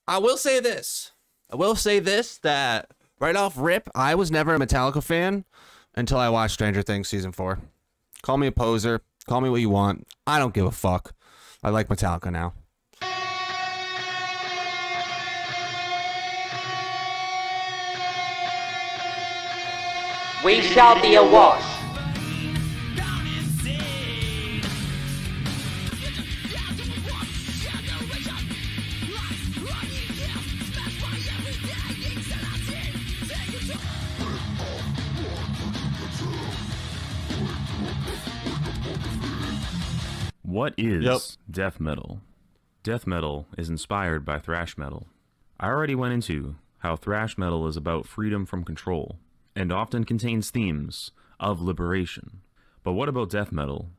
I will say this. That right off rip, I was never a Metallica fan until I watched Stranger Things season 4. Call me a poser. Call me what you want. I don't give a fuck. I like Metallica now. We shall be awash. What is death metal? Death metal is inspired by thrash metal. I already went into how thrash metal is about freedom from control, and often contains themes of liberation. But what about death metal?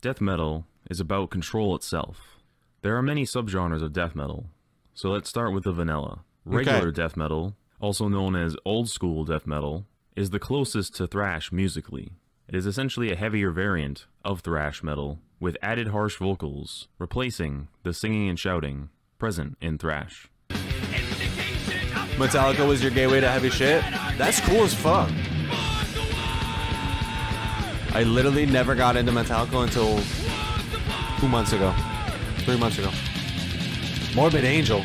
Death metal is about control itself. There are many subgenres of death metal, so let's start with the vanilla. Regular death metal, also known as old school death metal, is the closest to thrash musically. It is essentially a heavier variant of thrash metal, with added harsh vocals, replacing the singing and shouting present in thrash. Metallica was your gateway to heavy shit? That's cool as fuck. I literally never got into Metallica until 2 months ago. 3 months ago. Morbid Angel.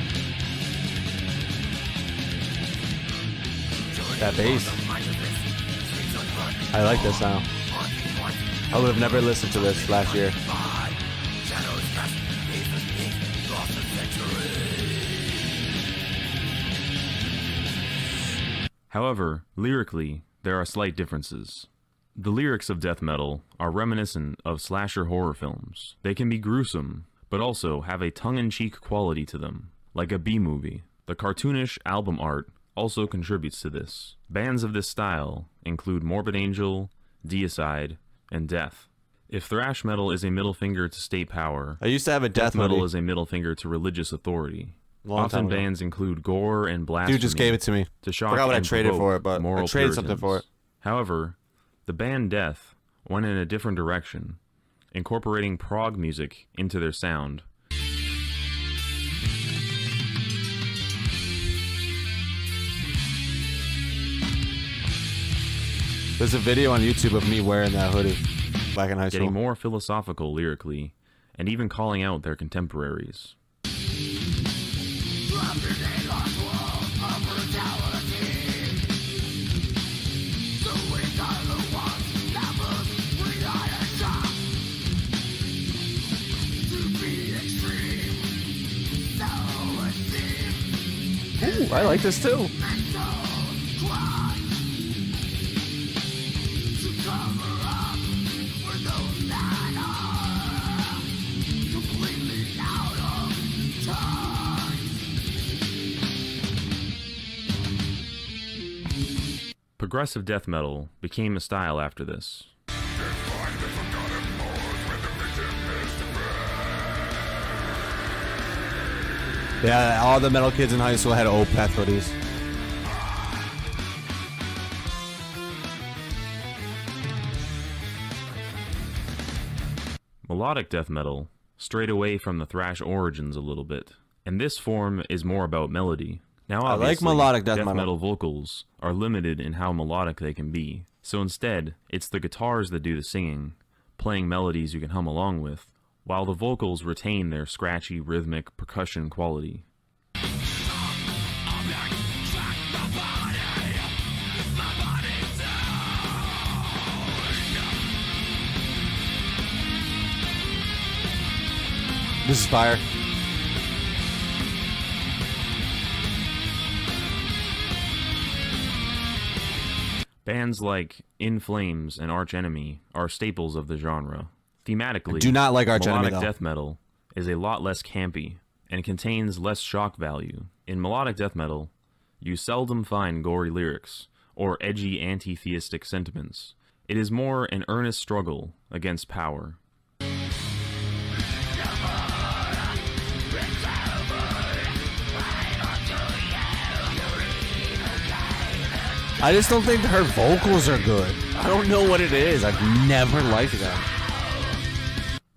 That bass. I like this now. I would have never listened to this last year. However, lyrically, there are slight differences. The lyrics of death metal are reminiscent of slasher horror films. They can be gruesome, but also have a tongue-in-cheek quality to them, like a B-movie. The cartoonish album art also contributes to this. Bands of this style include Morbid Angel, Deicide, and Death. If thrash metal is a middle finger to state power, I used to have a death metal movie. is a middle finger to religious authority. Often Often bands include gore and blasphemy. Dude just gave it to me. To shock Forgot what I and traded provoke for it, but I moral traded something Puritans. for it. However, the band Death went in a different direction, incorporating prog music into their sound. There's a video on YouTube of me wearing that hoodie back in high school. Getting more philosophical lyrically, and even calling out their contemporaries. Ooh, I like this too. Progressive death metal became a style after this. Yeah, all the metal kids in high school had Opeth hoodies. Melodic death metal strayed away from the thrash origins a little bit, and this form is more about melody. Now, I like obviously, melodic death metal metal. vocals are limited in how melodic they can be, so instead, it's the guitars that do the singing, playing melodies you can hum along with, while the vocals retain their scratchy, rhythmic percussion quality. This is fire. Bands like In Flames and Arch Enemy are staples of the genre. Thematically, I do not like Arch Enemy, melodic though. death metal is a lot less campy and contains less shock value. In melodic death metal, you seldom find gory lyrics or edgy anti-theistic sentiments. It is more an earnest struggle against power. I just don't think her vocals are good. I don't know what it is. I've never liked them.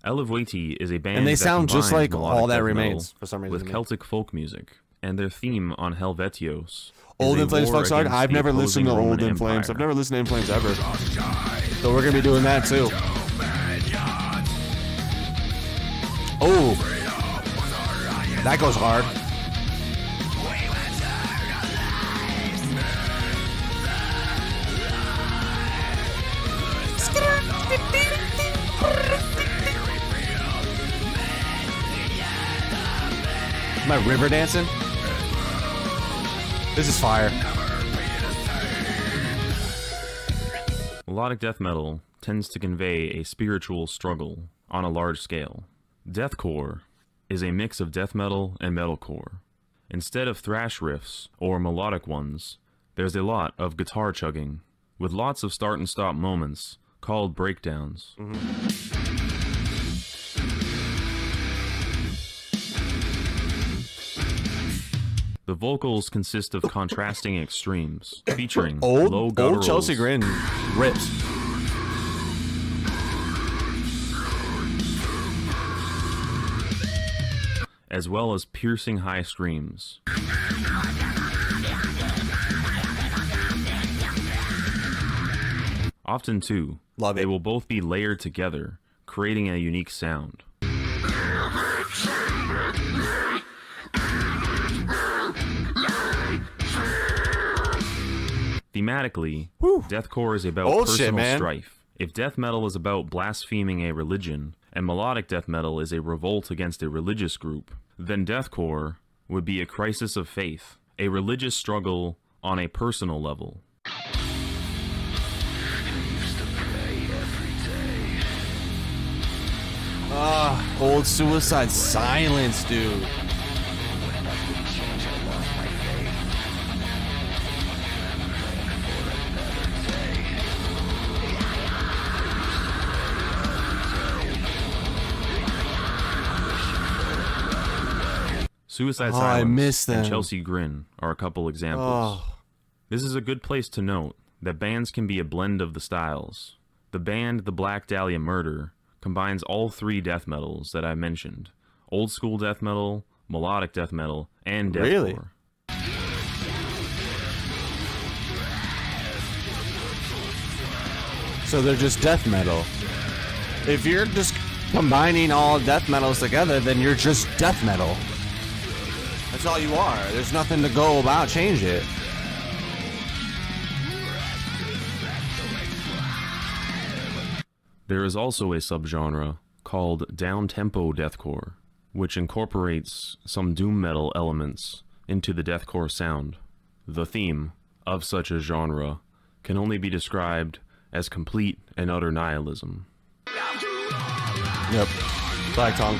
Elevaiti is a band And they that sound just combines like melodic All That death Remains, metal for some reason with to me. Celtic folk music. and their theme on Helvetios. Old In Flames fucks hard. I've never listened to Old In Flames. I've never listened to In Flames ever. So we're gonna be doing that too. Oh, that goes hard. Am I river dancing? This is fire. Melodic death metal tends to convey a spiritual struggle on a large scale. Deathcore is a mix of death metal and metalcore. Instead of thrash riffs or melodic ones, there's a lot of guitar chugging, with lots of start and stop moments called breakdowns. The vocals consist of contrasting extremes, featuring low gutturals, old Chelsea Grin rips. as well as piercing high screams. Often, too, they will both be layered together, creating a unique sound. Thematically, deathcore is about personal strife. If death metal is about blaspheming a religion, and melodic death metal is a revolt against a religious group, then deathcore would be a crisis of faith, a religious struggle on a personal level. Old Suicide Silence, dude. Suicide Silence and Chelsea Grin are a couple examples. This is a good place to note that bands can be a blend of the styles. The band The Black Dahlia Murder combines all three death metals that I mentioned: old school death metal, melodic death metal, and deathcore. Really? So they're just death metal. If you're just combining all death metals together, then you're just death metal. That's all you are. There's nothing to go about change it. There is also a subgenre called down-tempo deathcore, which incorporates some doom metal elements into the deathcore sound. The theme of such a genre can only be described as complete and utter nihilism. Yep. Black Tongue.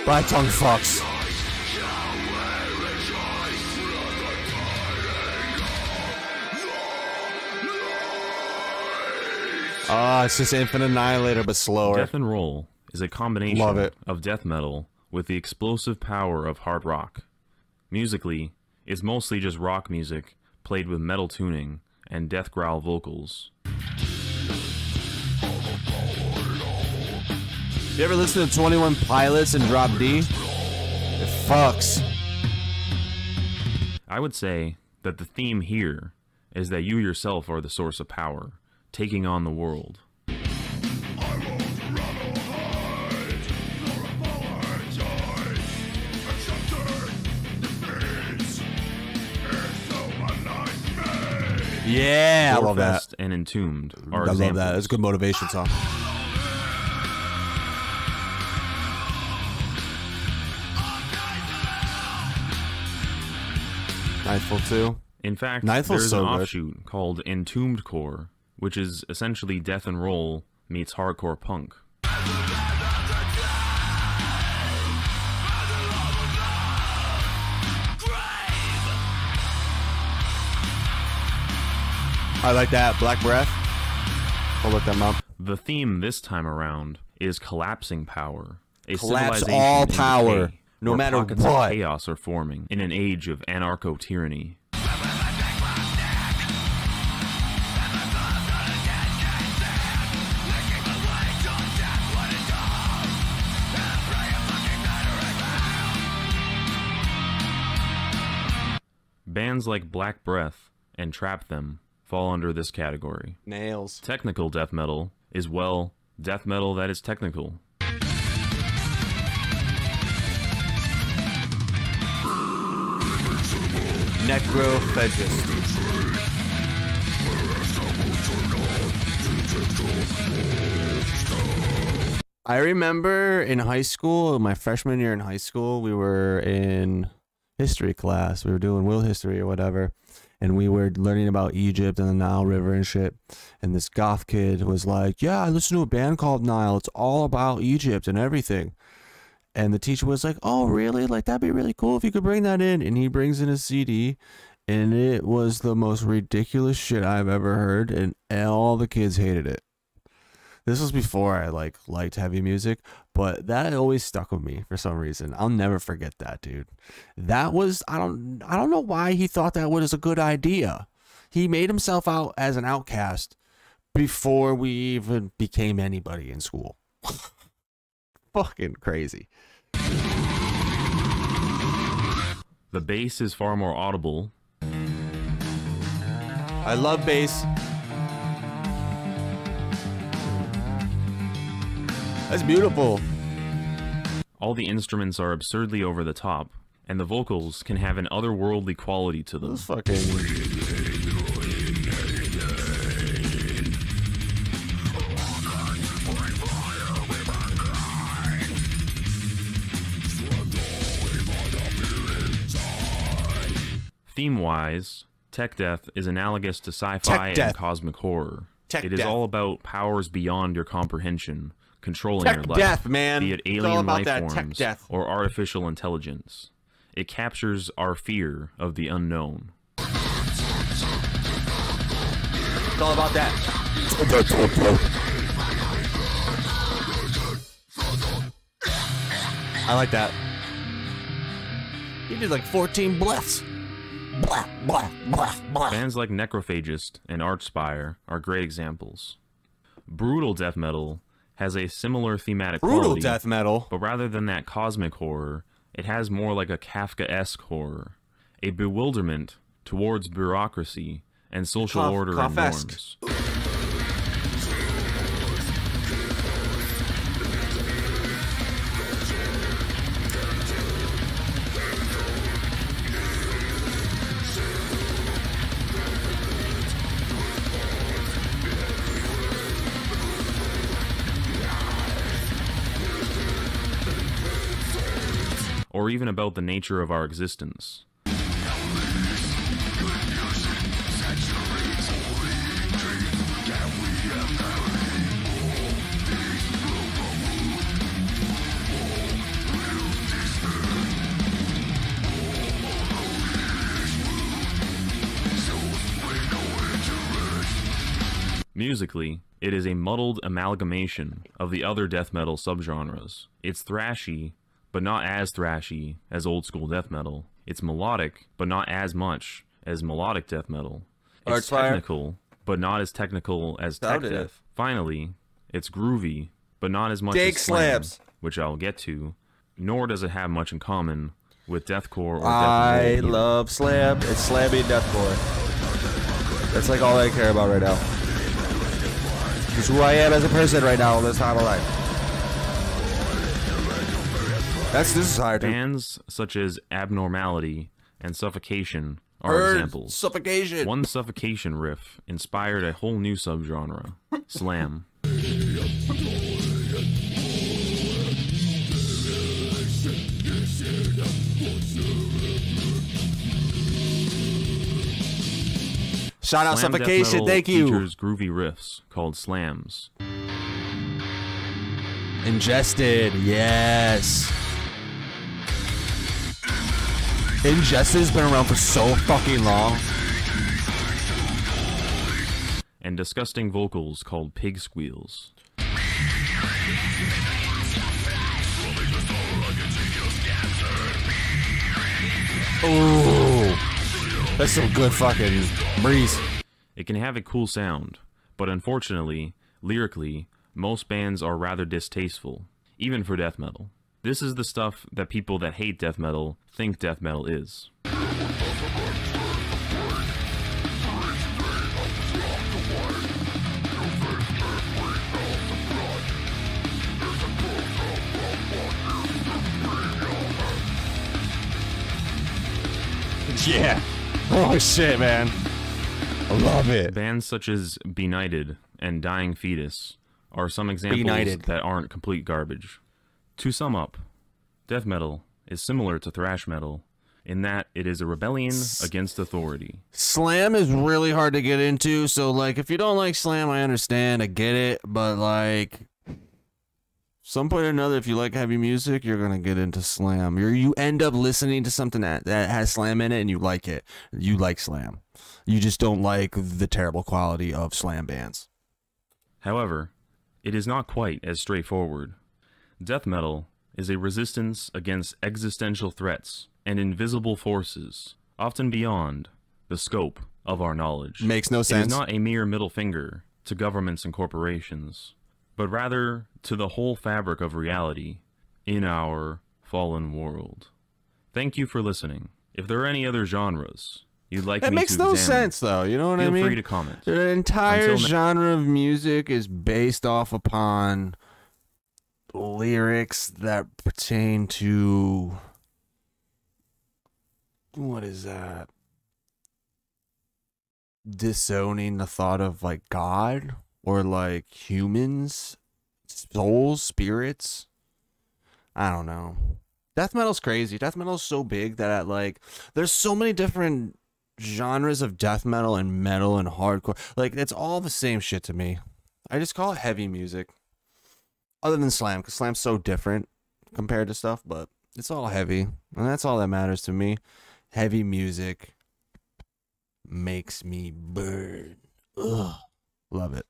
Black Tongue fucks. It's just Infinite Annihilator, but slower. Death and Roll is a combination of death metal with the explosive power of hard rock. Musically, it's mostly just rock music played with metal tuning and death growl vocals. You ever listen to 21 Pilots and Drop D? It fucks. I would say that the theme here is that you yourself are the source of power, taking on the world. Yeah, I love that. And Entombed are examples. I love that. It's a good motivation song. Nightfall too. In fact, there's an offshoot called Entombed Core, which is essentially death and roll meets hardcore punk. I like that. Black Breath. I'll look them up. The theme this time around is collapsing power. Collapse all power, no matter what. Of chaos are forming in an age of anarcho-tyranny. Bands like Black Breath and Trap Them fall under this category. Nails. Technical death metal is, well, death metal that is technical. Necrophagist. I remember in high school, my freshman year in high school, we were in history class. We were doing world history or whatever, and we were learning about Egypt and the Nile River and shit. And this goth kid was like, yeah, I listen to a band called Nile. It's all about Egypt and everything. And the teacher was like, oh, really? Like, that'd be really cool if you could bring that in. And he brings in a CD, and it was the most ridiculous shit I've ever heard, and all the kids hated it. This was before I liked heavy music, but that always stuck with me for some reason. I'll never forget that, dude. That was, I don't know why he thought that was a good idea. He made himself out as an outcast before we even became anybody in school. Fucking crazy. The bass is far more audible. I love bass. That's beautiful. All the instruments are absurdly over the top, and the vocals can have an otherworldly quality to them. Those fucking... Theme-wise, tech death is analogous to sci-fi and cosmic horror. It is all about powers beyond your comprehension, controlling your life, death, man. be it alien life forms or artificial intelligence. It captures our fear of the unknown. It's all about that. I like that. He did like 14 breaths. Blah, blah, blah, blah. Bands like Necrophagist and Archspire are great examples. Brutal death metal has a similar thematic quality, death metal, but rather than that cosmic horror, it has more like a Kafka-esque horror, a bewilderment towards bureaucracy and social order and norms. Or even about the nature of our existence. Musically, it is a muddled amalgamation of the other death metal subgenres. It's thrashy, but not as thrashy as old school death metal. It's melodic, but not as much as melodic death metal. It's technical, but not as technical as tech death. Finally, it's groovy, but not as much as slam, which I'll get to, nor does it have much in common with deathcore or death metal. I love slam. It's slammy deathcore. That's like all I care about right now. It's who I am as a person right now in this time of life. This is hard. Bands such as Abnormality and Suffocation are examples. Suffocation. One Suffocation riff inspired a whole new subgenre, slam. Shout out Slam Suffocation, thank you. Features groovy riffs called slams. Ingested, yes. Ingested has been around for so fucking long. And disgusting vocals called pig squeals. Ooh, that's some good fucking breeze. It can have a cool sound, but unfortunately, lyrically, most bands are rather distasteful, even for death metal. This is the stuff that people that hate death metal think death metal is. Yeah. Oh shit, man. I love it. Bands such as Benighted and Dying Fetus are some examples Benighted. that aren't complete garbage. To sum up, death metal is similar to thrash metal in that it is a rebellion against authority. Slam is really hard to get into, so like if you don't like slam, I understand, I get it, but like some point or another, if you like heavy music, you're gonna get into slam. You end up listening to something that has slam in it, and you like it. You like slam. You just don't like the terrible quality of slam bands. However, it is not quite as straightforward. Death metal is a resistance against existential threats and invisible forces, often beyond the scope of our knowledge. Makes no sense. It is not a mere middle finger to governments and corporations, but rather to the whole fabric of reality in our fallen world. Thank you for listening. If there are any other genres you'd like me to examine, makes no sense, though. You know what I mean? Feel free to comment. The entire genre of music is based off upon lyrics that pertain to... What is that? Disowning the thought of, like, God? Or, like, humans? Souls? Spirits? I don't know. Death metal's crazy. Death metal's so big that, like, there's so many different genres of death metal and hardcore. Like, it's all the same shit to me. I just call it heavy music. Other than slam, because slam's so different compared to stuff, but it's all heavy. And that's all that matters to me. Heavy music makes me burn. Ugh. Love it.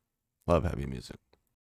Love heavy music.